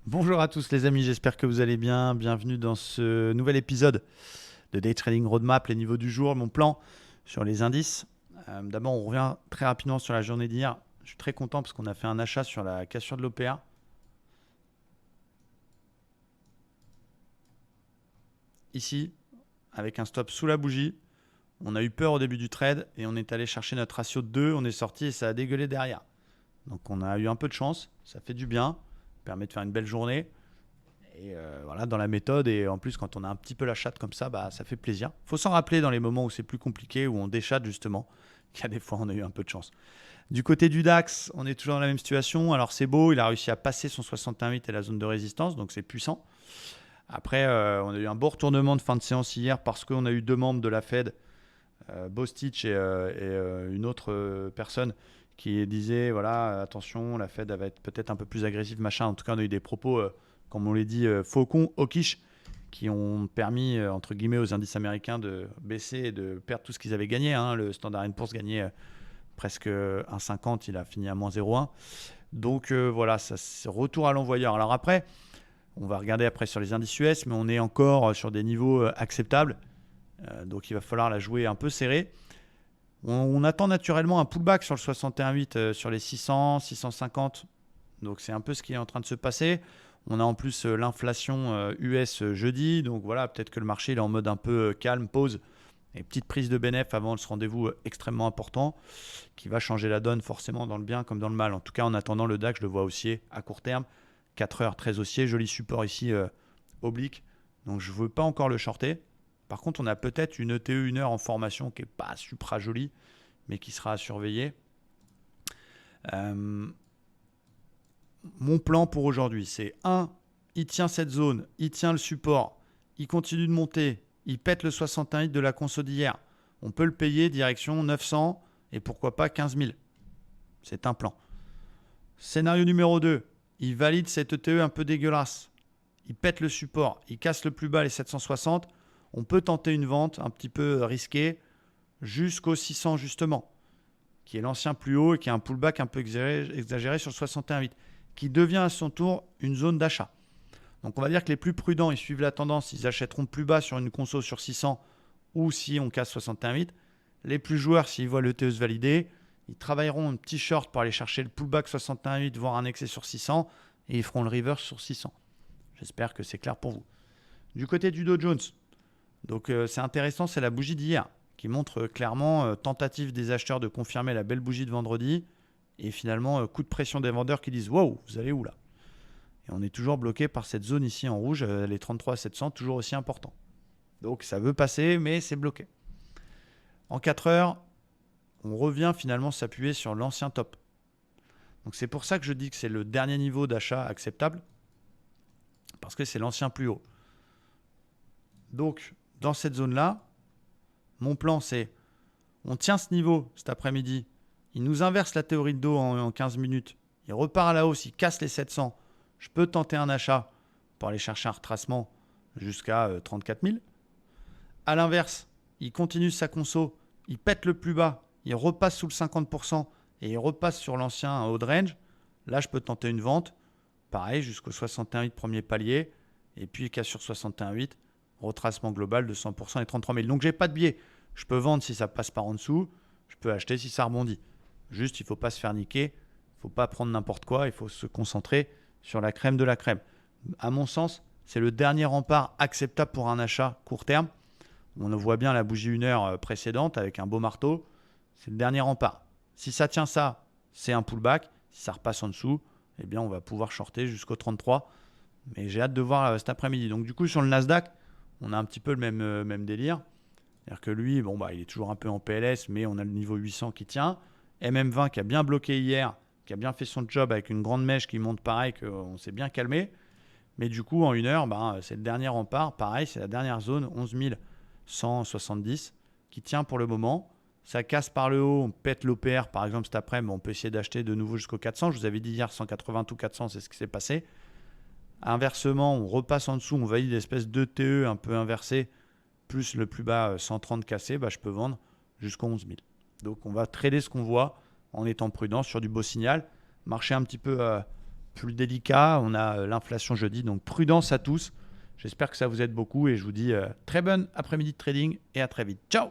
Bonjour à tous les amis, j'espère que vous allez bien. Bienvenue dans ce nouvel épisode de Day Trading Roadmap, les niveaux du jour, mon plan sur les indices. D'abord, on revient très rapidement sur la journée d'hier. Je suis très content parce qu'on a fait un achat sur la cassure de l'OPA. Ici, avec un stop sous la bougie. On a eu peur au début du trade et on est allé chercher notre ratio de 2. On est sorti et ça a dégueulé derrière. Donc on a eu un peu de chance, ça fait du bien, permet de faire une belle journée. Et voilà, dans la méthode, et en plus, quand on a un petit peu la chatte comme ça, bah, ça fait plaisir. Il faut s'en rappeler dans les moments où c'est plus compliqué, où on déchatte justement, qu'il y a des fois, on a eu un peu de chance. Du côté du DAX, on est toujours dans la même situation. Alors c'est beau, il a réussi à passer son 61,8 et la zone de résistance, donc c'est puissant. Après, on a eu un beau retournement de fin de séance hier parce qu'on a eu deux membres de la Fed, Bostich et une autre personne, qui disait voilà, attention, la Fed va être peut-être un peu plus agressive, machin. En tout cas, on a eu des propos, comme on l'a dit, faucons, hawkish, qui ont permis, entre guillemets, aux indices américains de baisser et de perdre tout ce qu'ils avaient gagné. Hein. Le Standard Poor's gagnait presque 1,50, il a fini à moins 0,1. Donc voilà, ça, c'est retour à l'envoyeur. Alors après, on va regarder après sur les indices US, mais on est encore sur des niveaux acceptables. Donc il va falloir la jouer un peu serrée. On attend naturellement un pullback sur le 61,8 sur les 600, 650. Donc c'est un peu ce qui est en train de se passer. On a en plus l'inflation US jeudi. Donc voilà, peut-être que le marché est en mode un peu calme, pause. Et petite prise de bénéf avant ce rendez-vous extrêmement important qui va changer la donne forcément dans le bien comme dans le mal. En tout cas, en attendant, le DAX, je le vois haussier à court terme. 4 heures très haussier. Joli support ici oblique. Donc je ne veux pas encore le shorter. Par contre, on a peut-être une ETE 1 heure en formation qui n'est pas supra jolie, mais qui sera à surveiller. Euh, Mon plan pour aujourd'hui, c'est 1, il tient cette zone, il tient le support, il continue de monter, il pète le 61 de la conso d'hier. On peut le payer direction 900 et pourquoi pas 15 000. C'est un plan. Scénario numéro 2, il valide cette ETE un peu dégueulasse. Il pète le support, il casse le plus bas les 760. On peut tenter une vente un petit peu risquée jusqu'au 600 justement, qui est l'ancien plus haut et qui a un pullback un peu exagéré sur le 61,8, qui devient à son tour une zone d'achat. Donc on va dire que les plus prudents, ils suivent la tendance, ils achèteront plus bas sur une conso sur 600 ou si on casse 61,8. Les plus joueurs, s'ils voient le TE se valider, ils travailleront un petit short pour aller chercher le pullback 61,8, voire un excès sur 600, et ils feront le reverse sur 600. J'espère que c'est clair pour vous. Du côté du Dow Jones, donc c'est intéressant, c'est la bougie d'hier qui montre clairement tentative des acheteurs de confirmer la belle bougie de vendredi et finalement coup de pression des vendeurs qui disent wow, vous allez où là? Et on est toujours bloqué par cette zone ici en rouge, les 33 700, toujours aussi important. Donc ça veut passer, mais c'est bloqué. En 4 heures, on revient finalement s'appuyer sur l'ancien top. Donc c'est pour ça que je dis que c'est le dernier niveau d'achat acceptable, parce que c'est l'ancien plus haut. Donc dans cette zone-là, mon plan c'est, on tient ce niveau cet après-midi, il nous inverse la théorie de dos en 15 minutes, il repart à la hausse, il casse les 700, je peux tenter un achat pour aller chercher un retracement jusqu'à 34 000. A l'inverse, il continue sa conso, il pète le plus bas, il repasse sous le 50% et il repasse sur l'ancien haut de range. Là, je peux tenter une vente, pareil, jusqu'au 61,8 premier palier, et puis casse sur 61,8, retracement global de 100% et 33 000. Donc, j'ai pas de biais. Je peux vendre si ça passe par en dessous, je peux acheter si ça rebondit. Juste, il ne faut pas se faire niquer, il ne faut pas prendre n'importe quoi, il faut se concentrer sur la crème de la crème. À mon sens, c'est le dernier rempart acceptable pour un achat court terme. On voit bien la bougie 1 heure précédente avec un beau marteau. C'est le dernier rempart. Si ça tient ça, c'est un pullback. Si ça repasse en dessous, eh bien, on va pouvoir shorter jusqu'au 33. Mais j'ai hâte de voir cet après-midi. Donc, du coup, sur le Nasdaq, on a un petit peu le même délire. C'est-à-dire que lui, bon, bah, il est toujours un peu en PLS, mais on a le niveau 800 qui tient. MM20 qui a bien bloqué hier, qui a bien fait son job avec une grande mèche qui monte pareil, qu'on s'est bien calmé. Mais du coup, en 1 heure, bah, c'est le dernier rempart. Pareil, c'est la dernière zone, 11 170, qui tient pour le moment. Ça casse par le haut, on pète l'OPR par exemple cet après-midi, on peut essayer d'acheter de nouveau jusqu'au 400. Je vous avais dit hier 180 ou 400, c'est ce qui s'est passé. Inversement, on repasse en dessous, on valide l'espèce de TE un peu inversé, plus le plus bas 130 cassé, bah, je peux vendre jusqu'au 11 000. Donc on va trader ce qu'on voit en étant prudent sur du beau signal. Marché un petit peu plus délicat. On a l'inflation jeudi, donc prudence à tous. J'espère que ça vous aide beaucoup et je vous dis très bon après-midi de trading et à très vite. Ciao!